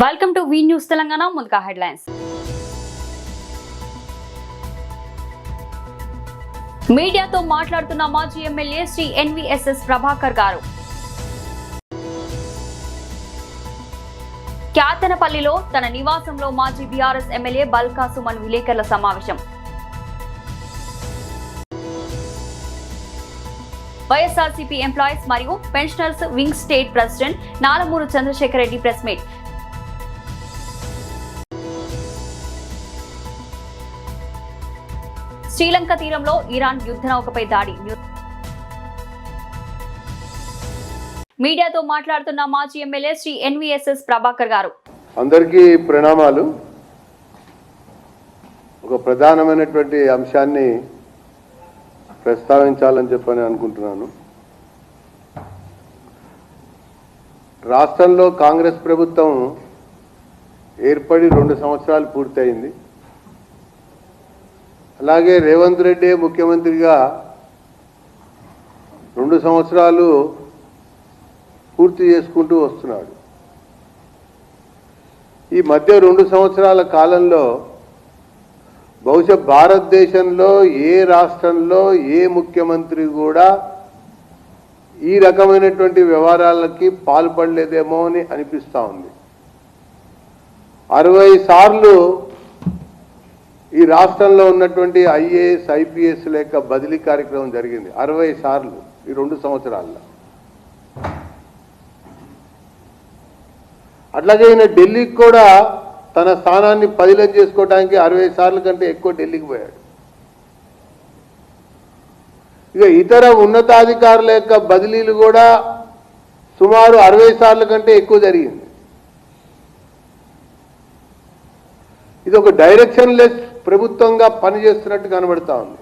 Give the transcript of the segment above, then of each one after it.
Welcome to V news Telangana. ముందుగా headlines. మీడియాతో మాట్లాడుతున్న మాజీ ఎమ్మెల్యే శ్రీ ఎన్విఎస్ఎస్ ప్రభాకర్ గారు. క్యాతనపల్లిలో తన నివాసంలో మాజీ బీఆర్ఎస్ ఎమ్మెల్యే బల్కా సుమన్ విలేకరుల సమావేశం. వైఎస్ఆర్సీపీ ఎంప్లాయీస్ మరియు pensioners wing state president Nalamuru Chandrasekhar Reddy press meet. Sri Lanka తీరంలో ఇరాన్ యుద్ధ నౌకపై దాడి. మీడియాతో మాట్లాడుతున్న మాజీ ఎమ్మెల్యే శ్రీ ఎన్విఎస్ఎస్ ప్రభాకర్ గారు. అందరికీ ప్రణామాలు. ఒక ప్రధానమైనటువంటి అంశాన్ని ప్రస్తావించాలని చెప్పని అనుకుంటున్నాను. రాష్ట్రంలో కాంగ్రెస్ ప్రభుత్వం ఏర్పడి 2 సంవత్సరాలు పూర్తయింది. అలాగే రేవంత్ రెడ్డి ముఖ్యమంత్రిగా 2 సంవత్సరాలు పూర్తి చేసుకుంటూ వస్తున్నాడు. ఈ మధ్య 2 సంవత్సరాల కాలంలో బహుశా భారతదేశంలో ఏ రాష్ట్రంలో ఏ ముఖ్యమంత్రి కూడా ఈ రకమైనటువంటి వ్యవహారాలకి పాల్పడలేదేమో అని అనిపిస్తూ ఉంది. 60 సార్లు ఈ రాష్ట్రంలో ఉన్నటువంటి ఐఏఎస్ ఐపీఎస్ లేక బదిలీ కార్యక్రమం జరిగింది. 60 సార్లు ఈ 2 సంవత్సరాల్లో. అట్లాగే ఈయన ఢిల్లీకి కూడా తన స్థానాన్ని పదిలం చేసుకోవడానికి 60 సార్ల కంటే ఎక్కువ ఢిల్లీకి పోయాడు. ఇక ఇతర ఉన్నతాధికారుల యొక్క బదిలీలు కూడా సుమారు 60 సార్ల కంటే ఎక్కువ జరిగింది. ఇది ఒక డైరెక్షన్ లెస్ ప్రభుత్వంగా పనిచేస్తున్నట్టు కనబడతా ఉంది.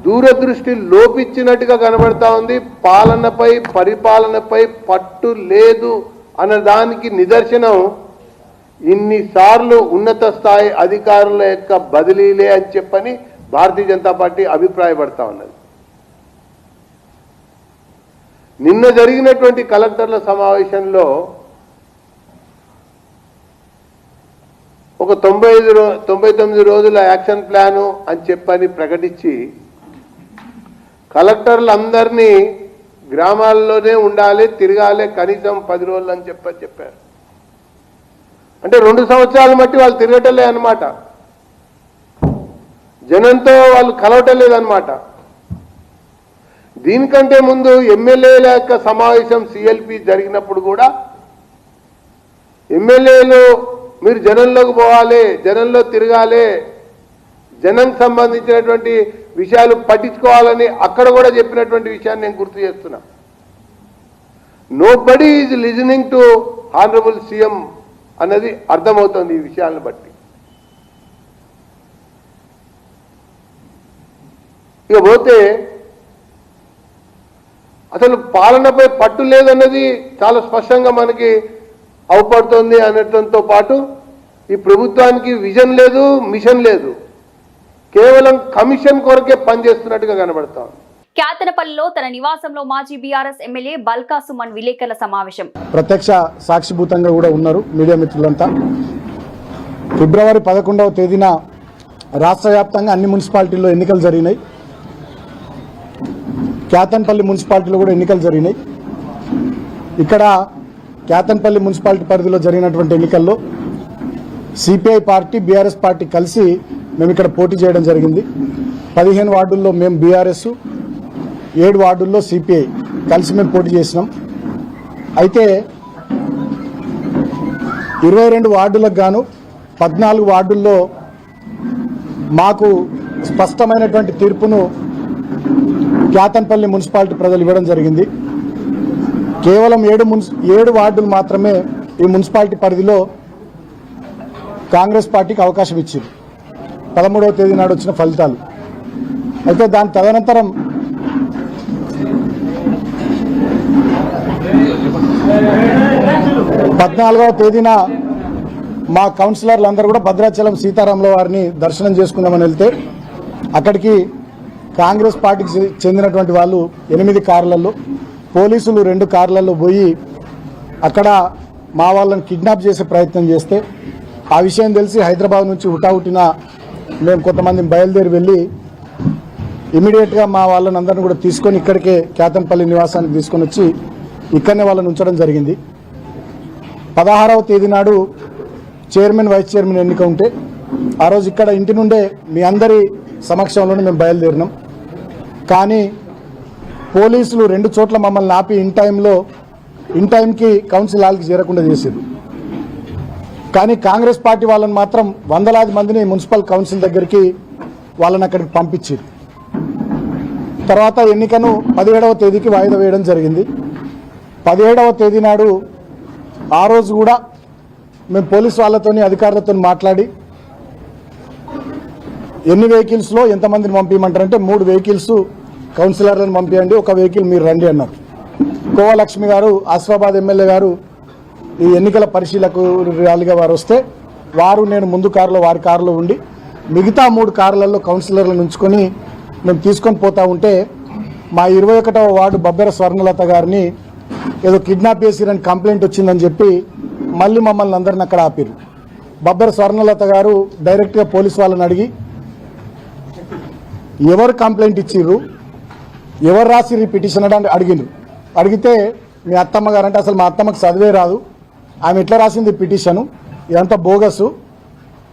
దూరదృష్టి లోపించినట్టుగా కనబడతా ఉంది. పాలనపై పరిపాలనపై పట్టు లేదు అన్నదానికి నిదర్శనం ఇన్నిసార్లు ఉన్నత స్థాయి అధికారుల యొక్క బదిలీలే అని చెప్పని భారతీయ జనతా పార్టీ అభిప్రాయపడతా ఉన్నది. నిన్న జరిగినటువంటి కలెక్టర్ల సమావేశంలో ఒక 99 రోజుల యాక్షన్ ప్లాను అని చెప్పని ప్రకటించి కలెక్టర్లందరినీ గ్రామాల్లోనే ఉండాలి, తిరగాలి కనీసం 10 రోజులు అని చెప్పారు. అంటే 2 సంవత్సరాలు మట్టి వాళ్ళు తిరగటలే అన్నమాట. జనంతో వాళ్ళు కలవటం లేదన్నమాట. దీనికంటే ముందు ఎమ్మెల్యేల యొక్క సమావేశం సిఎల్పి జరిగినప్పుడు కూడా ఎమ్మెల్యేలు మీరు జనంలోకి పోవాలి, జనంలో తిరగాలి, జనంకి సంబంధించినటువంటి విషయాలు పట్టించుకోవాలని అక్కడ కూడా చెప్పినటువంటి విషయాన్ని నేను గుర్తు చేస్తున్నా. Nobody is listening to honourable CM అన్నది అర్థమవుతుంది ఈ విషయాలను బట్టి. ఇక పోతే అసలు పాలనపై పట్టు లేదన్నది చాలా స్పష్టంగా మనకి అవపడుతుంది అనడంతో పాటు ఈ ప్రభుత్వానికి విజన్ లేదు, మిషన్ లేదు, కేవలం కమిషన్ కొరకే పనిచేస్తున్నట్టుగా కనబడతాం. క్యాతనపల్లిలో తన నివాసంలో మాజీ బీఆర్ఎస్ ఎమ్మెల్యే బల్కా సుమన్ విలేకరుల సమావేశం. ప్రత్యక్ష సాక్షిభూతంగా కూడా ఉన్నారు మీడియా మిత్రులంతా. ఫిబ్రవరి 11వ తేదీన రాష్ట్ర వ్యాప్తంగా అన్ని మున్సిపాలిటీల్లో ఎన్నికలు జరిగినాయి. క్యాతనపల్లి మున్సిపాలిటీలో కూడా ఎన్నికలు జరిగినాయి. ఇక్కడ క్యాతనపల్లి మున్సిపాలిటీ పరిధిలో జరిగినటువంటి ఎన్నికల్లో సిపిఐ పార్టీ బీఆర్ఎస్ పార్టీ కలిసి మేము ఇక్కడ పోటీ చేయడం జరిగింది. 15 వార్డుల్లో మేము బీఆర్ఎస్, 7 వార్డుల్లో సిపిఐ కలిసి మేము పోటీ చేసినాం. అయితే 22 వార్డులకు గాను 14 వార్డుల్లో మాకు స్పష్టమైనటువంటి తీర్పును క్యాతనపల్లి మున్సిపాలిటీ ప్రజలు ఇవ్వడం జరిగింది. కేవలం 7 వార్డులు మాత్రమే ఈ మున్సిపాలిటీ పరిధిలో కాంగ్రెస్ పార్టీకి అవకాశం ఇచ్చింది 13వ తేదీ నాడు వచ్చిన ఫలితాలు. అయితే దాని తదనంతరం 14వ తేదీన మా కౌన్సిలర్లు అందరూ కూడా భద్రాచలం సీతారాముల వారిని దర్శనం చేసుకుందామని వెళ్తే అక్కడికి కాంగ్రెస్ పార్టీకి చెందినటువంటి వాళ్ళు 8 కార్లలో, పోలీసులు 2 కార్లలో పోయి అక్కడ మా వాళ్ళని కిడ్నాప్ చేసే ప్రయత్నం చేస్తే ఆ విషయం తెలిసి హైదరాబాద్ నుంచి హుటాహుటిన మేము కొంతమంది బయలుదేరి వెళ్ళి ఇమీడియట్గా మా వాళ్ళని అందరిని కూడా తీసుకొని ఇక్కడికే కేతన్పల్లి నివాసానికి తీసుకొని వచ్చి ఇక్కడనే వాళ్ళని ఉంచడం జరిగింది. 16వ తేదీ నాడు చైర్మన్ వైస్ చైర్మన్ ఎన్నిక ఉంటే ఆ రోజు ఇక్కడ ఇంటి నుండే మీ అందరి సమక్షంలోనే మేము బయలుదేరినాం. కానీ పోలీసులు 2 చోట్ల మమ్మల్ని ఆపి ఇన్ టైంకి కౌన్సిల్ హాల్కి చేరకుండా చేశారు. కానీ కాంగ్రెస్ పార్టీ వాళ్ళని మాత్రం వందలాది మందిని మున్సిపల్ కౌన్సిల్ దగ్గరికి వాళ్ళని అక్కడికి పంపించారు. తర్వాత ఎన్నికను 17వ తేదీకి వాయిదా వేయడం జరిగింది. 17వ తేదీ నాడు ఆ రోజు కూడా మేము పోలీసు వాళ్ళతోని అధికారులతో మాట్లాడి ఎన్ని వెహికల్స్లో ఎంతమందిని పంపించమంటారంటే 3 వెహికల్స్ కౌన్సిలర్లను పంపించండి, 1 వెహికల్ మీరు రండి అన్నారు. కోవలక్ష్మి గారు ఆసిఫాబాద్ ఎమ్మెల్యే గారు ఈ ఎన్నికల పరిశీలకులుగా వారు వస్తే నేను ముందు కారులో వారి కారులో ఉండి మిగతా 3 కార్లలో కౌన్సిలర్లను ఉంచుకొని మేము తీసుకొని పోతా ఉంటే మా 21వ వార్డు బబ్బెర స్వర్ణలత గారిని ఏదో కిడ్నాప్ చేసిరని కంప్లైంట్ వచ్చిందని చెప్పి మళ్ళీ మమ్మల్ని అందరిని అక్కడ ఆపిరు. బబ్బెర స్వర్ణలత గారు డైరెక్ట్గా పోలీసు వాళ్ళని అడిగి ఎవరు కంప్లైంట్ ఇచ్చిర్రు, ఎవరు రాసిర్రు పిటిషన్ అని అడిగిండ్రు. అడిగితే మీ అత్తమ్మ గారు అంటే అసలు మా అత్తమ్మకి చదివే రాదు, ఆమె ఎట్లా రాసింది పిటిషను, ఇదంతా బోగసు,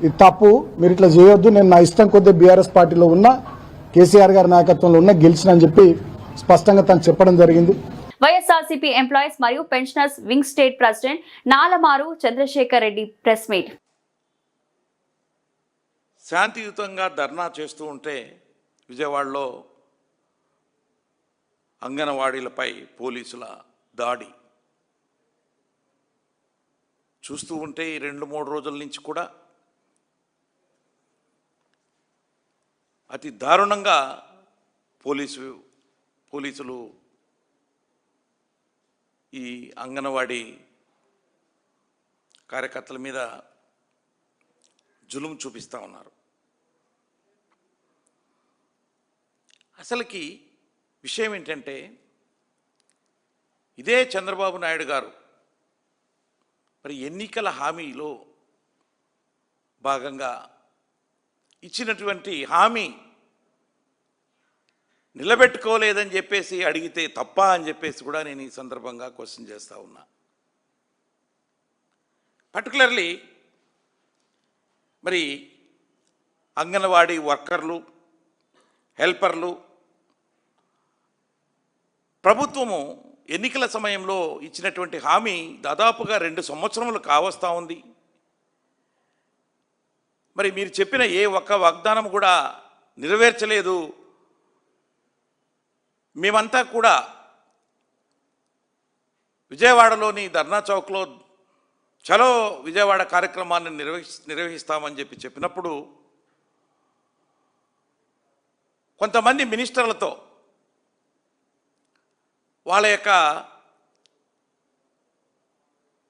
ఇది తప్పు, మీరు ఇట్లా చేయొద్దు, నేను నా ఇష్టం కొద్దీ బీఆర్ఎస్ పార్టీలో ఉన్న కేసీఆర్ గారి నాయకత్వంలో ఉన్న గెలిచినని చెప్పి స్పష్టంగా తను చెప్పడం జరిగింది. వైఎస్ఆర్సీపీ ఎంప్లాయీస్ మరియు pensioners wing state president Nalamaru Chandrasekhar Reddy press meet. శాంతియుతంగా ధర్నా చేస్తూ ఉంటే విజయవాడలో అంగన్వాడీలపై పోలీసుల దాడి చూస్తూ ఉంటే ఈ 2-3 రోజుల నుంచి కూడా అతి దారుణంగా పోలీసులు ఈ అంగన్వాడీ కార్యకర్తల మీద జులుం చూపిస్తూ ఉన్నారు. అసలుకి విషయం ఏంటంటే ఇదే చంద్రబాబు నాయుడు గారు మరి ఎన్నికల హామీలో భాగంగా ఇచ్చినటువంటి హామీ నిలబెట్టుకోలేదని చెప్పేసి అడిగితే తప్ప అని చెప్పేసి కూడా నేను ఈ సందర్భంగా క్వశ్చన్ చేస్తూ ఉన్నా. పర్టికులర్లీ మరి అంగన్వాడీ వర్కర్లు, హెల్పర్లు ప్రభుత్వము ఎన్నికల సమయంలో ఇచ్చినటువంటి హామీ దాదాపుగా 2 సంవత్సరములు కావస్తూ ఉంది. మరి మీరు చెప్పిన ఏ ఒక్క వాగ్దానం కూడా నెరవేర్చలేదు. మేమంతా కూడా విజయవాడలోని ధర్నా చౌక్లో చలో విజయవాడ కార్యక్రమాన్ని నిర్వహిస్తామని చెప్పినప్పుడు కొంతమంది మినిస్టర్లతో వాళ్ళ యొక్క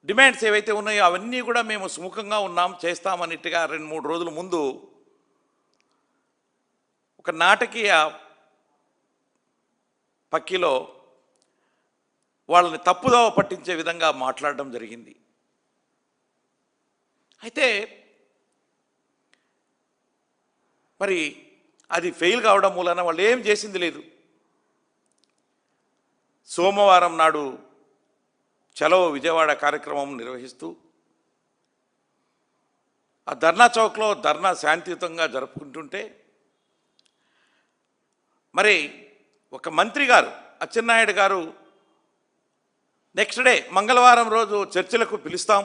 డిమాండ్స్ ఏవైతే ఉన్నాయో అవన్నీ కూడా మేము సుముఖంగా ఉన్నాం, చేస్తామన్నట్టుగా 2-3 రోజుల ముందు ఒక నాటకీయ పక్కిలో వాళ్ళని తప్పుదోవ పట్టించే విధంగా మాట్లాడడం జరిగింది. అయితే మరి అది ఫెయిల్ కావడం మూలన వాళ్ళు ఏం చేసింది లేదు. సోమవారం నాడు చలో విజయవాడ కార్యక్రమం నిర్వహిస్తూ ఆ ధర్నా చౌక్లో ధర్నా శాంతియుతంగా జరుపుకుంటుంటే మరి ఒక మంత్రి గారు అచ్చెన్నాయుడు గారు నెక్స్ట్ డే మంగళవారం రోజు చర్చలకు పిలుస్తాం,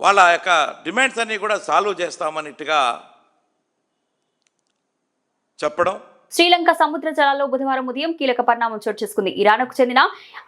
వాళ్ళ యొక్క డిమాండ్స్ అన్నీ కూడా సాల్వ్ చేస్తామన్నట్టుగా చెప్పడం. శ్రీలంక సముద్ర జలాల్లో బుధవారం ఉదయం కీలక పరిణామం చోటు చేసుకుంది. ఇరాన్కు చెందిన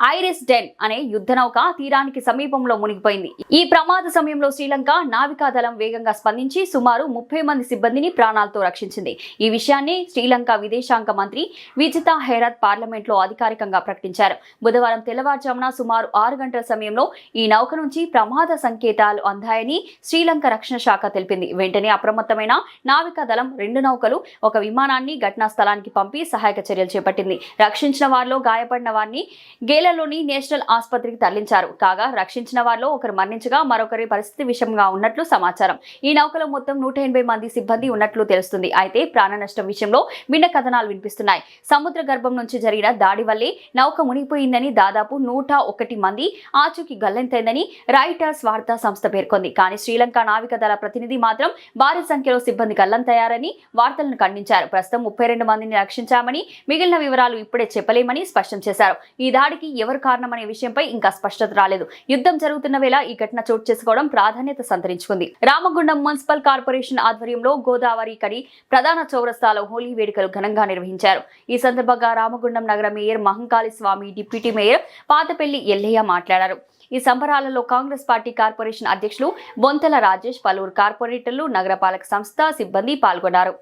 ఐరిస్ డెన్ అనే యుద్ధ నౌక తీరానికి సమీపంలో మునిగిపోయింది. ఈ ప్రమాద సమయంలో శ్రీలంక నావికాదళం వేగంగా స్పందించి సుమారు 30 మంది సిబ్బందిని ప్రాణాలతో రక్షించింది. ఈ విషయాన్ని శ్రీలంక విదేశాంగ మంత్రి విజితా హెరాత్ పార్లమెంట్లో అధికారికంగా ప్రకటించారు. బుధవారం తెల్లవారుజామున సుమారు 6 గంటల సమయంలో ఈ నౌక నుంచి ప్రమాద సంకేతాలు అందాయని శ్రీలంక రక్షణ శాఖ తెలిపింది. వెంటనే అప్రమత్తమైన నావికాదళం 2 నౌకలు, 1 విమానాన్ని ఘటనా స్థలానికి స్థలానికి పంపి సహాయక చర్యలు చేపట్టింది. రక్షించిన వారిలో గాయపడిన వారిని గేలలోని నేషనల్ ఆసుపత్రికి తరలించారు. కాగా రక్షించిన వారిలో ఒకరు మరణించగా మరొకరి పరిస్థితి విషమంగా ఉన్నట్లు సమాచారం. ఈ నౌకలో మొత్తం 180 మంది సిబ్బంది ఉన్నట్లు తెలుస్తుంది. అయితే ప్రాణ నష్టం విషయంలో భిన్న కథనాలు వినిపిస్తున్నాయి. సముద్ర గర్భం నుంచి జరిగిన దాడి వల్లే నౌక మునిగిపోయిందని, దాదాపు 101 మంది ఆచూకీ గల్లంతైందని రాయిటర్స్ వార్తా సంస్థ పేర్కొంది. కానీ శ్రీలంక నావికాదళ ప్రతినిధి మాత్రం భారీ సంఖ్యలో సిబ్బంది గల్లంతయ్యారని వార్తలను ఖండించారు. ప్రస్తుతం 32 మందిని రక్షించామని, మిగిలిన వివరాలు ఇప్పుడే చెప్పలేమని స్పష్టం చేశారు. ఈ దాడికి ఎవరు కారణమనే విషయంపై ఇంకా స్పష్టత రాలేదు. యుద్ధం జరుగుతున్న వేళ ఈ ఘటన చోటు చేసుకోవడం ప్రాధాన్యత సంతరించుకుంది. రామగుండం మున్సిపల్ కార్పొరేషన్ ఆధ్వర్యంలో గోదావరి కడి ప్రధాన చౌరస్తాలో హోలీ వేడుకలు ఘనంగా నిర్వహించారు. ఈ సందర్భంగా రామగుండం నగర మేయర్ మహంకాళి స్వామి, డిప్యూటీ మేయర్ పాతపల్లి ఎల్లయ్య మాట్లాడారు. ఈ సంబరాలలో కాంగ్రెస్ పార్టీ కార్పొరేషన్ అధ్యక్షులు బొంతల రాజేష్, పలువురు కార్పొరేటర్లు, నగరపాలక సంస్థ సిబ్బంది పాల్గొన్నారు.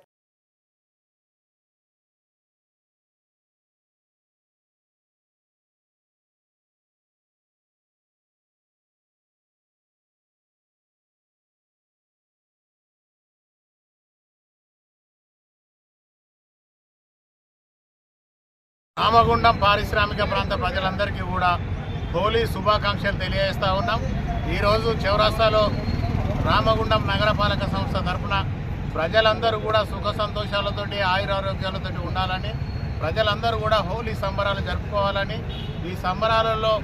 రామగుండం పారిశ్రామిక ప్రాంత ప్రజలందరికీ కూడా హోలీ శుభాకాంక్షలు తెలియజేస్తూ ఉన్నాం. ఈరోజు చౌరస్తాలో రామగుండం నగరపాలక సంస్థ తరఫున ప్రజలందరూ కూడా సుఖ సంతోషాలతోటి ఆయురారోగ్యాలతో ఉండాలని, ప్రజలందరూ కూడా హోలీ సంబరాలు జరుపుకోవాలని, ఈ సంబరాలలో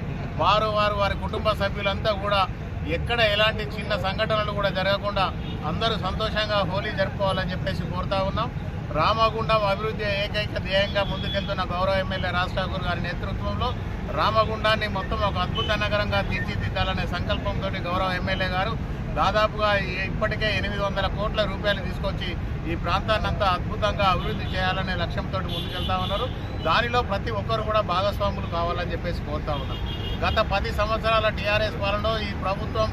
వారి కుటుంబ సభ్యులంతా కూడా ఎక్కడ ఎలాంటి చిన్న సంఘటనలు కూడా జరగకుండా అందరూ సంతోషంగా హోలీ జరుపుకోవాలని చెప్పేసి కోరుతా ఉన్నాం. రామగుండం అభివృద్ధి ఏకైక ధ్యేయంగా ముందుకెళ్తున్న గౌరవ ఎమ్మెల్యే రాజ్ ఠాకూర్ గారి నేతృత్వంలో రామగుండాన్ని మొత్తం ఒక అద్భుత నగరంగా తీర్చిదిద్దాలనే సంకల్పంతో గౌరవ ఎమ్మెల్యే గారు దాదాపుగా ఇప్పటికే 800 కోట్ల రూపాయలు తీసుకొచ్చి ఈ ప్రాంతాన్ని అంతా అద్భుతంగా అభివృద్ధి చేయాలనే లక్ష్యంతో ముందుకెళ్తా ఉన్నారు. దానిలో ప్రతి ఒక్కరు కూడా భాగస్వాములు కావాలని చెప్పేసి కోరుతా ఉన్నారు. గత 10 సంవత్సరాల టీఆర్ఎస్ పాలనలో ఈ ప్రభుత్వం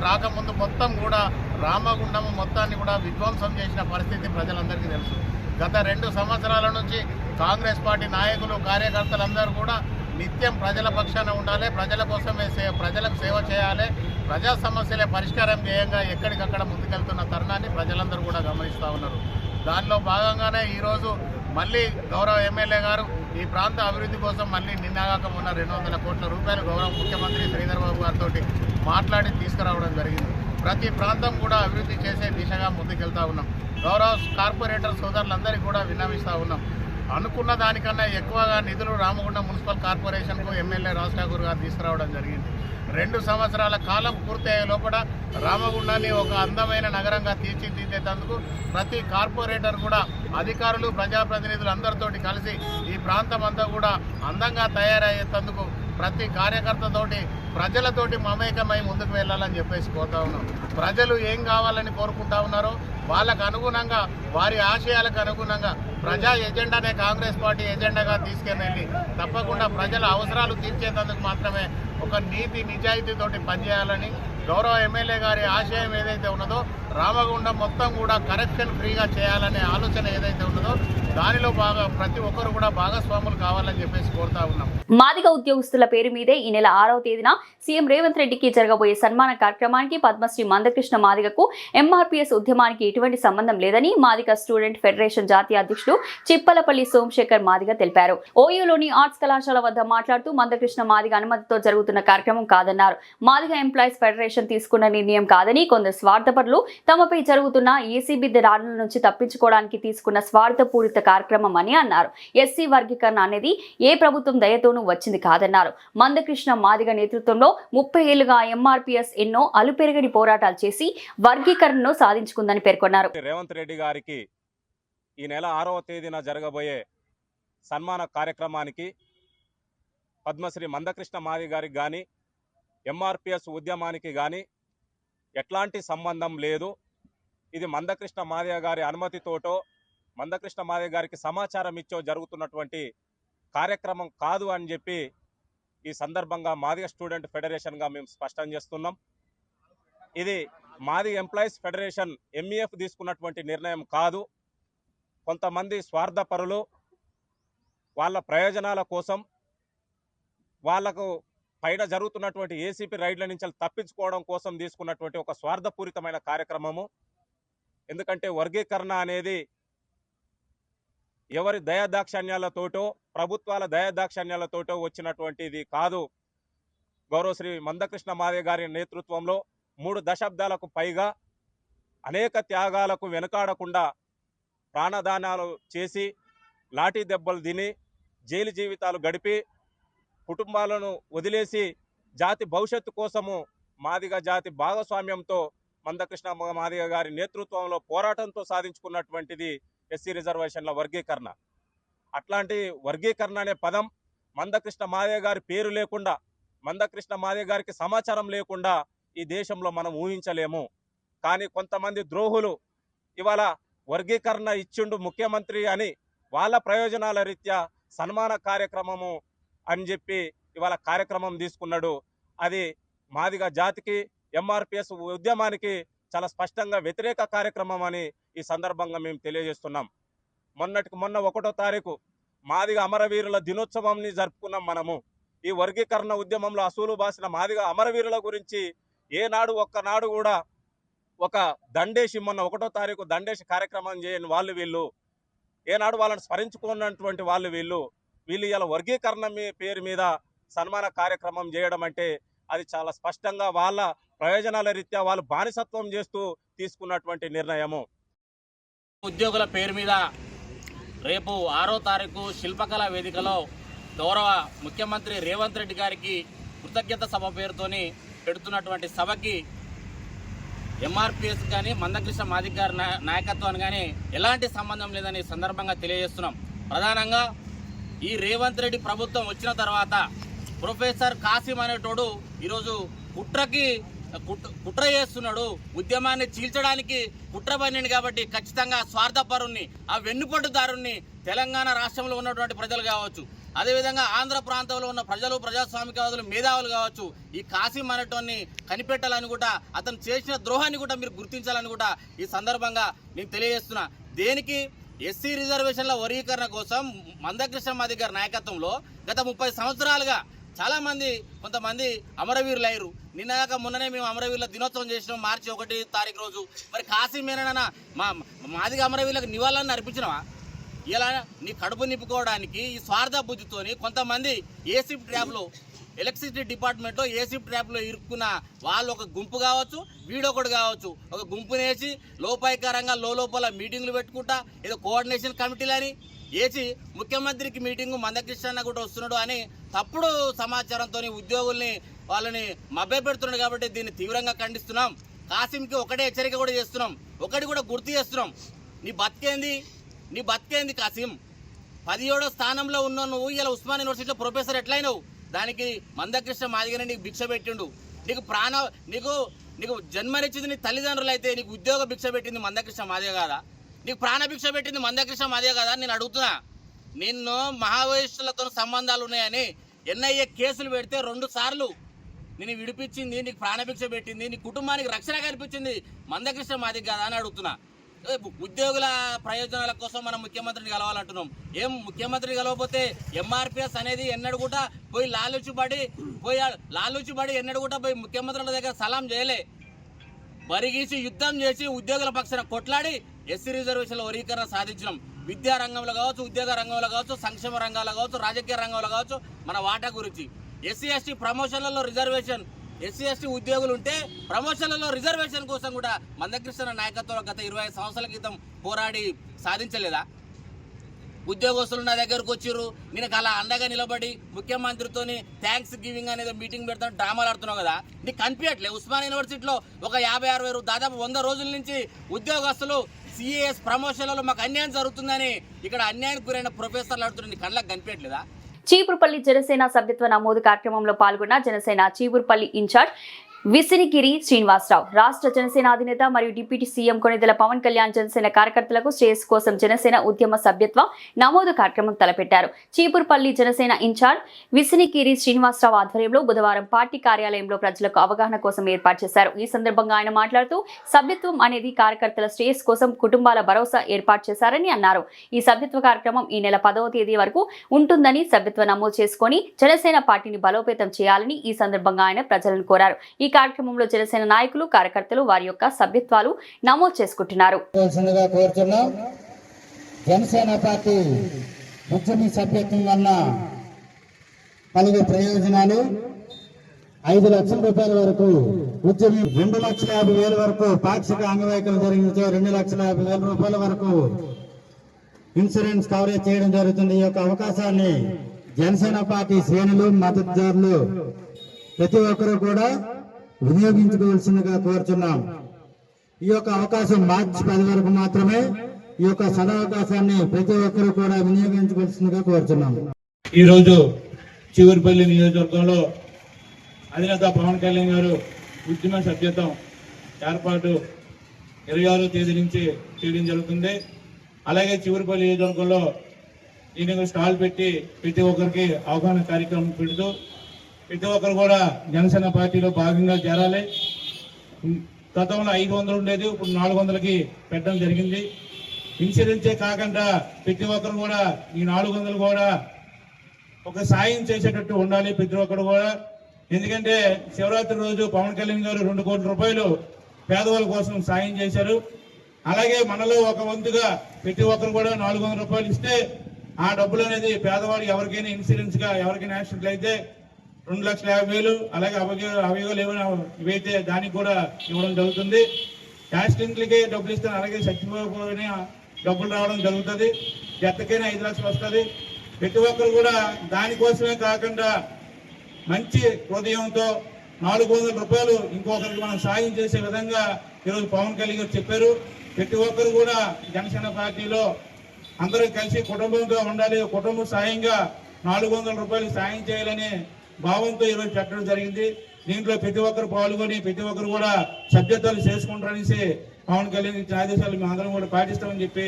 రాకముందు మొత్తం కూడా రామగుండం మొత్తాన్ని కూడా విధ్వంసం చేసిన పరిస్థితి ప్రజలందరికీ తెలుసు. గత 2 సంవత్సరాల నుంచి కాంగ్రెస్ పార్టీ నాయకులు, కార్యకర్తలందరూ కూడా నిత్యం ప్రజల పక్షాన ఉండాలి, ప్రజల కోసమే ప్రజలకు సేవ చేయాలి, ప్రజా సమస్యలే పరిష్కారం చేయంగా ఎక్కడికక్కడ ముందుకెళ్తున్న తరుణాన్ని ప్రజలందరూ కూడా గమనిస్తూ ఉన్నారు. దానిలో భాగంగానే ఈరోజు మళ్ళీ గౌరవ ఎమ్మెల్యే గారు ఈ ప్రాంత అభివృద్ధి కోసం మళ్ళీ నిన్నగాక ఉన్న 200 కోట్ల రూపాయలు గౌరవ ముఖ్యమంత్రి శ్రీధర్ బాబు గారితో మాట్లాడి తీసుకురావడం జరిగింది. ప్రతి ప్రాంతం కూడా అభివృద్ధి చేసే దిశగా ముందుకెళ్తా ఉన్నాం. గౌరవ కార్పొరేటర్ సోదరులందరికీ కూడా విన్నవిస్తూ ఉన్నాం. అనుకున్న దానికన్నా ఎక్కువగా నిధులు రామగుండం మున్సిపల్ కార్పొరేషన్కు ఎమ్మెల్యే రాజ్ ఠాకూర్ గారు తీసుకురావడం జరిగింది. 2 సంవత్సరాల కాలం పూర్తయ్యే లోపల రామగుండాన్ని ఒక అందమైన నగరంగా తీర్చిదిద్దేందుకు ప్రతి కార్పొరేటర్ కూడా అధికారులు, ప్రజాప్రతినిధులు అందరితోటి కలిసి ఈ ప్రాంతం అంతా కూడా అందంగా తయారయ్యేందుకు ప్రతి కార్యకర్తతోటి ప్రజలతోటి మమేకమై ముందుకు వెళ్ళాలని చెప్పేసి కోరుతా ఉన్నాం. ప్రజలు ఏం కావాలని కోరుకుంటా ఉన్నారో వాళ్ళకు అనుగుణంగా, వారి ఆశయాలకు అనుగుణంగా ప్రజా ఎజెండానే కాంగ్రెస్ పార్టీ ఎజెండాగా తీసుకెళ్ళి తప్పకుండా ప్రజల అవసరాలు తీర్చేందుకు మాత్రమే ఒక నీతి నిజాయితీతోటి పనిచేయాలని, గౌరవ ఎమ్మెల్యే గారి ఆశయం ఏదైతే ఉన్నదో రామగుండం మొత్తం కూడా కరప్షన్ ఫ్రీగా చేయాలనే ఆలోచన ఏదైతే ఉన్నదో దానిలో ప్రతి ఒక్కరు కూడా భాగస్వాములు కావాలని చెప్పేసి కోరుతా ఉన్నాం. మాదిగ ఉద్యోగస్తుల పేరు మీదే ఈ నెల 6వ తేదీన సీఎం రేవంత్ రెడ్డికి జరగబోయే సన్మాన కార్యక్రమానికి పద్మశ్రీ మందకృష్ణ మాదిగకు ఎంఆర్పీఎస్ ఉద్యమానికి ఎటువంటి సంబంధం లేదని మాదిగ స్టూడెంట్ ఫెడరేషన్ జాతీయ అధ్యక్షుడు చిప్పలపల్లి సోమశేఖర్ మాదిగ తెలిపారు. ఓయూలోని ఆర్ట్స్ కళాశాల వద్ద మాట్లాడుతూ మందకృష్ణ మాదిగ అనుమతితో జరుగుతున్న కార్యక్రమం కాదన్నారు. మాదిగ ఎంప్లాయీస్ ఫెడరేషన్ తీసుకున్న నిర్ణయం కాదని, కొందరు స్వార్థపరులు తమపై జరుగుతున్న ఏసీబీ దాడుల నుంచి తప్పించుకోవడానికి తీసుకున్న స్వార్థపూరిత కార్యక్రమం అని అన్నారు. ఎస్సీ వర్గీకరణ అనేది ఏ ప్రభుత్వం దయతోనూ వచ్చింది కాదన్నారు. మందకృష్ణ మాదిగ నేతృత్వంలో 30 ఏళ్లుగా ఎంఆర్పీఎస్ ఎన్నో అలుపెరగని పోరాటాలు చేసి వర్గీకరణను సాధించుకుందని పేర్కొన్నారు. రేవంత్ రెడ్డి గారికి ఈ నెల 6వ తేదీన జరగబోయే సన్మాన కార్యక్రమానికి పద్మశ్రీ మందకృష్ణ మాదిగ గారికి కానీ, ఎంఆర్పీఎస్ ఉద్యమానికి కానీ ఎట్లాంటి సంబంధం లేదు. ఇది మందకృష్ణ మాదిగ గారి అనుమతితోటో, మందకృష్ణ మాదిగ గారికి సమాచారం ఇచ్చో జరుగుతున్నటువంటి కార్యక్రమం కాదు అని చెప్పి ఈ సందర్భంగా మాదిగ స్టూడెంట్ ఫెడరేషన్గా మేము స్పష్టం చేస్తున్నాం. ఇది మాదిగ ఎంప్లాయీస్ ఫెడరేషన్ ఎంఈఎఫ్ తీసుకున్నటువంటి నిర్ణయం కాదు. కొంతమంది స్వార్థపరులు వాళ్ళ ప్రయోజనాల కోసం, వాళ్లకు పైన జరుగుతున్నటువంటి ఏసీపీ రైడ్ల నుంచి తప్పించుకోవడం కోసం తీసుకున్నటువంటి ఒక స్వార్థపూరితమైన కార్యక్రమము. ఎందుకంటే వర్గీకరణ అనేది ఎవరి దయాదాక్షణ్యాలతోటో ప్రభుత్వాల దయాదాక్షణ్యాలతోటో వచ్చినటువంటిది కాదు. గౌరవ శ్రీ మందకృష్ణ మాదిగ గారి నేతృత్వంలో 3 దశాబ్దాలకు పైగా అనేక త్యాగాలకు వెనుకాడకుండా ప్రాణదానాలు చేసి లాఠీ దెబ్బలు తిని జైలు జీవితాలు గడిపి కుటుంబాలను వదిలేసి జాతి భవిష్యత్తు కోసము మాదిగ జాతి భాగస్వామ్యంతో మందకృష్ణ మాదిగ గారి నేతృత్వంలో పోరాటంతో సాధించుకున్నటువంటిది ఎస్సీ రిజర్వేషన్ల వర్గీకరణ. అట్లాంటి వర్గీకరణ అనే పదం మందకృష్ణ మాదిగ గారి పేరు లేకుండా, మందకృష్ణ మాదిగ గారికి సమాచారం లేకుండా ఈ దేశంలో మనం ఊహించలేము. కానీ కొంతమంది ద్రోహులు ఇవాళ వర్గీకరణ ఇచ్చిండు ముఖ్యమంత్రి అని వాళ్ళ ప్రయోజనాల రీత్యా సన్మాన కార్యక్రమము అని చెప్పి ఇవాళ కార్యక్రమం తీసుకున్నాడు. అది మాదిగ జాతికి ఎంఆర్పిఎస్ ఉద్యమానికి చాలా స్పష్టంగా వ్యతిరేక కార్యక్రమం అని ఈ సందర్భంగా మేము తెలియజేస్తున్నాం. మొన్నటికి మొన్న 1వ తారీఖు మాదిగ అమరవీరుల దినోత్సవంని జరుపుకున్నాం. మనము ఈ వర్గీకరణ ఉద్యమంలో అసూలు బాసిన మాదిగ అమరవీరుల గురించి ఏనాడు ఒక్కనాడు కూడా ఒక దండేసి, మొన్న 1వ తారీఖు దండేసి కార్యక్రమం చేయని వాళ్ళు వీళ్ళు, ఏనాడు వాళ్ళని స్మరించుకున్నటువంటి వాళ్ళు వీళ్ళు ఇలా వర్గీకరణ పేరు మీద సన్మాన కార్యక్రమం చేయడం అంటే అది చాలా స్పష్టంగా వాళ్ళ ప్రయోజనాల రీత్యా వాళ్ళు బానిసత్వం చేస్తూ తీసుకున్నటువంటి నిర్ణయము. ఉద్యోగుల పేరు మీద రేపు 6వ తారీఖు శిల్పకళా వేదికలో గౌరవ ముఖ్యమంత్రి రేవంత్ రెడ్డి గారికి కృతజ్ఞత సభ పేరుతోని పెడుతున్నటువంటి సభకి ఎంఆర్పిఎస్ కానీ మందకృష్ణ మాదిగ గారి నాయకత్వాన్ని కానీ ఎలాంటి సంబంధం లేదని సందర్భంగా తెలియజేస్తున్నాం. ప్రధానంగా ఈ రేవంత్ రెడ్డి ప్రభుత్వం వచ్చిన తర్వాత ప్రొఫెసర్ కాసిం అనేటోడు ఈరోజు కుట్ర చేస్తున్నాడు, ఉద్యమాన్ని చీల్చడానికి కుట్ర పన్నింది. కాబట్టి ఖచ్చితంగా స్వార్థపరుణ్ణి, ఆ వెన్నుపట్టుదారుణ్ణి తెలంగాణ రాష్ట్రంలో ఉన్నటువంటి ప్రజలు కావచ్చు, అదేవిధంగా ఆంధ్ర ప్రాంతంలో ఉన్న ప్రజలు, ప్రజాస్వామికవాదులు, మేధావులు కావచ్చు, ఈ కాసిం అనేటోన్ని కనిపెట్టాలని కూడా, అతను చేసిన ద్రోహాన్ని కూడా మీరు గుర్తించాలని కూడా ఈ సందర్భంగా నేను తెలియజేస్తున్నా. దేనికి? ఎస్సీ రిజర్వేషన్ల వర్గీకరణ కోసం మందకృష్ణ మాదిగ గారి నాయకత్వంలో గత 30 సంవత్సరాలుగా చాలామంది కొంతమంది అమరవీరులు అయ్యారు. నిన్నగాక మొన్ననే మేము అమరవీరుల దినోత్సవం చేసినాం మార్చి 1వ తారీఖు రోజు. మరి కాసిం ఏనైనా మాదిగ అమరవీరులకు నివాళులను అర్పించినవా? ఇలా నీ కడుపు నింపుకోవడానికి ఈ స్వార్థ బుద్ధితోని కొంతమంది ఏసిప్ ట్రాప్లో, ఎలక్ట్రిసిటీ డిపార్ట్మెంట్లో ఏసిప్ ట్రాప్లో ఇరుక్కున్న వాళ్ళు ఒక గుంపు కావచ్చు, వీడొకడు కావచ్చు, ఒక గుంపునేసి లోపాయికారంగా లోపల మీటింగులు పెట్టుకుంటా ఏదో కోఆర్డినేషన్ కమిటీలని ఏచి ముఖ్యమంత్రికి మీటింగు మందకృష్ణ కూడా వస్తున్నాడు అని తప్పుడు సమాచారంతో ఉద్యోగుల్ని వాళ్ళని మభ్యపెడుతున్నాడు. కాబట్టి దీన్ని తీవ్రంగా ఖండిస్తున్నాం. కాసింకి ఒకటే హెచ్చరిక కూడా చేస్తున్నాం, ఒకటి కూడా గుర్తు చేస్తున్నాం. నీ బతికేంది కాసిం? 17వ స్థానంలో ఉన్నావు నువ్వు. ఇలా ఉస్మాన్ యూనివర్సిటీలో ప్రొఫెసర్ ఎట్లయినావు? దానికి మందకృష్ణ మాదిగనే నీకు భిక్ష పెట్టిండు. నీకు జన్మనిచ్చింది నీ తల్లిదండ్రులు అయితే నీకు ఉద్యోగ భిక్ష పెట్టింది మందకృష్ణ మాదిగ కాదా? నీకు ప్రాణభిక్ష పెట్టింది మందకృష్ణ మాదిగ కాదా? నేను అడుగుతున్నా. నిన్ను మహావైష్ణులతో సంబంధాలు ఉన్నాయని ఎన్ఐఏ కేసులు పెడితే 2 సార్లు నేను విడిపించింది, నీకు ప్రాణభిక్ష పెట్టింది, నీ కుటుంబానికి రక్షణ కల్పించింది మందకృష్ణ మాదిగ కాదా అని అడుగుతున్నా. ఉద్యోగుల ప్రయోజనాల కోసం మనం ముఖ్యమంత్రిని కలవాలంటున్నాం. ఏం ముఖ్యమంత్రిని కలవకపోతే ఎంఆర్పిఎస్ అనేది ఎన్నడూ కూడా పోయి లాలూచిబడి ఎన్నడూ కూడా పోయి ముఖ్యమంత్రుల దగ్గర సలాం చేయలే. బరిగీసి యుద్ధం చేసి ఉద్యోగుల పక్షాన కొట్లాడి ఎస్సీ రిజర్వేషన్ల వర్గీకరణ సాధించినాం. విద్యా రంగంలో కావచ్చు, ఉద్యోగ రంగంలో కావచ్చు, సంక్షేమ రంగాల్లో కావచ్చు, రాజకీయ రంగంలో కావచ్చు, మన వాటా గురించి. ఎస్సీ ఎస్టీ ప్రమోషన్లలో రిజర్వేషన్, ఎస్సీ ఎస్టీ ఉద్యోగులు ఉంటే ప్రమోషన్లలో రిజర్వేషన్ కోసం కూడా మందకృష్ణ నాయకత్వంలో గత 25 సంవత్సరాల క్రితం పోరాడి సాధించలేదా? ఉద్యోగస్తులు నా దగ్గరకు వచ్చిర్రు, నేను అలా అండగా నిలబడి ముఖ్యమంత్రితోని థ్యాంక్స్ గివింగ్ అనేది మీటింగ్ పెడతాను డ్రామాలు ఆడుతున్నావు కదా. నీకు కనిపించట్లే? ఉస్మాన్ యూనివర్సిటీలో ఒక 50-60 దాదాపు 100 రోజుల నుంచి ఉద్యోగస్తులు సిఏఎస్ ప్రమోషన్లలో మాకు అన్యాయం జరుగుతుందని ఇక్కడ అన్యాయానికి గురైన ప్రొఫెసర్లు ఆడుతున్నారు. నీ కళ్ళకు కనిపించట్లేదా? చీపురుపల్లి జనసేన సభ్యత్వ నమోదు కార్యక్రమంలో పాల్గొన్న జనసేన చీపురుపల్లి ఇన్ఛార్జ్ విసినిగిరి శ్రీనివాసరావు, రాష్ట్ర జనసేన అధినేత మరియు డిప్యూటీ సీఎం కొణిదెల పవన్ కళ్యాణ్ జనసేన కార్యకర్తలకు శ్రేయస్ కోసం జనసేన ఉద్యమ సభ్యత్వ నమోదు కార్యక్రమం తలపెట్టారు. చీపురుపల్లి జనసేన ఇన్ఛార్జ్ విసినిగిరి శ్రీనివాసరావు ఆధ్వర్యంలో బుధవారం పార్టీ కార్యాలయంలో ప్రజలకు అవగాహన కోసం ఏర్పాటు చేశారు. ఈ సందర్భంగా ఆయన మాట్లాడుతూ సభ్యత్వం అనేది కార్యకర్తల శ్రేయస్ కోసం కుటుంబాల భరోసా ఏర్పాటు చేశారని అన్నారు. ఈ సభ్యత్వ కార్యక్రమం ఈ నెల 10వ తేదీ వరకు ఉంటుందని, సభ్యత్వ నమోదు చేసుకుని జనసేన పార్టీని బలోపేతం చేయాలని ఈ సందర్భంగా ఆయన ప్రజలను కోరారు. ఈ కార్యక్రమంలో జనసేన నాయకులు, కార్యకర్తలు వారి యొక్క సభ్యత్వాలు నమోదు చేసుకుంటున్నారు. జనసేన పార్టీ ఉద్యమ సభ్యత్వం వలన కలిగే ప్రయోజనాలు 5 లక్షల రూపాయల వరకు ఉద్యమం, 2,50,000 వరకు పాక్షిక అంగవైకల్యం జరిగినచో 2,50,000 రూపాయల వరకు ఇన్సూరెన్స్ కవరేజ్ చేయడం జరుగుతుంది. ఈ యొక్క అవకాశాన్ని జనసేన పార్టీ శ్రేణులు, మద్దతుదారులు ప్రతి ఒక్కరూ కూడా వినియోగించుకోవాల్సిందిగా కోరుచున్నాం. ఈ యొక్క అవకాశం మార్చి 10 వరకు మాత్రమే. ఈ యొక్క సదవకాశాన్ని ప్రతి ఒక్కరూ కూడా వినియోగించుకోవాల్సిందిగా కోరుచున్నాం. ఈరోజు చివరిపల్లి నియోజకవర్గంలో అధినేత పవన్ కళ్యాణ్ గారు ఉద్యమ సభ్యత్వం ఏర్పాటు 26వ తేదీ నుంచి చేయడం జరుగుతుంది. అలాగే చివరిపల్లి నియోజకవర్గంలో ఈయన స్టాల్ పెట్టి ప్రతి ఒక్కరికి అవగాహన కార్యక్రమం పెడుతూ ప్రతి ఒక్కరు కూడా జనసేన పార్టీలో భాగంగా చేరాలి. గతంలో 500 ఉండేది, ఇప్పుడు 400కి పెట్టడం జరిగింది. ఇన్సూరెన్సే కాకుండా ప్రతి ఒక్కరు కూడా ఈ 400 కూడా ఒక సాయం చేసేటట్టు ఉండాలి ప్రతి ఒక్కరు కూడా. ఎందుకంటే శివరాత్రి రోజు పవన్ కళ్యాణ్ గారు 2 కోట్ల రూపాయలు పేదవాళ్ళ కోసం సాయం చేశారు. అలాగే మనలో ఒక వంతుగా ప్రతి ఒక్కరు కూడా 400 రూపాయలు ఇస్తే ఆ డబ్బులు అనేది పేదవాడు ఎవరికైనా ఇన్సూరెన్స్ గా ఎవరికైనా యాక్సిడెంట్ అయితే 2,50,000, అలాగే అవయవాలు ఏమైనా ఇవైతే దానికి కూడా ఇవ్వడం జరుగుతుంది. యాక్సిడెంట్లకే డబ్బులు ఇస్తాను, అలాగే చచ్చిపోయిన డబ్బులు రావడం జరుగుతుంది. ఎత్తకైనా 5 లక్షలు వస్తుంది. ప్రతి ఒక్కరు కూడా దానికోసమే కాకుండా మంచి హృదయంతో 400 రూపాయలు ఇంకొకరికి మనం సాయం చేసే విధంగా ఈరోజు పవన్ కళ్యాణ్ గారు చెప్పారు. ప్రతి ఒక్కరు కూడా జనసేన పార్టీలో అందరూ కలిసి కుటుంబంతో ఉండాలి, కుటుంబ సాయంగా 400 రూపాయలు సాయం చేయాలనే భావంతో ఈరోజు పెట్టడం జరిగింది. దీంట్లో ప్రతి ఒక్కరు పాల్గొని ప్రతి ఒక్కరు కూడా సభ్యత్వాలు చేసుకుంటారనేసి పవన్ కళ్యాణ్ ఇచ్చిన ఆదేశాలు మేము అందరం కూడా పాటిస్తామని చెప్పి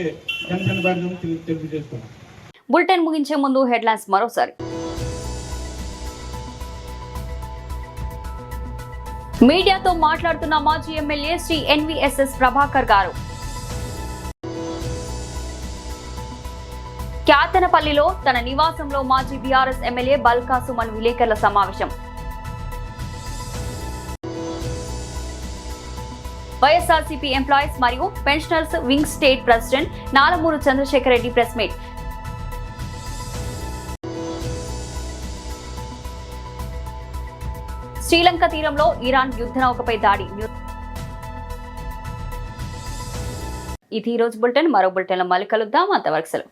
జనసేన పార్టీ తెలియజేస్తున్నాం. బులెటిన్ ముగించే ముందు హెడ్లైన్స్ మరోసారి. మీడియాతో మాట్లాడుతున్న మాజీ ఎమ్మెల్యే శ్రీ ఎన్వీఎస్ఎస్ ప్రభాకర్ గారు. క్యాతనపల్లిలో తన నివాసంలో మాజీ బీఆర్ఎస్ ఎమ్మెల్యే బల్కా సుమన్ విలేకరుల సమావేశం. వైఎస్ఆర్సీపీ ఎంప్లాయీస్ మరియు pensioners wing state president Nalamuru Chandrasekhar Reddy press meet. Sri Lanka తీరంలో ఇరాన్ యుద్ధ నౌకపై దాడి. ఇది ఈ రోజు బులెటిన్. మరో బులెటిన్లో మళ్ళీ కలుద్దాం. అంతవరకు సెలవు.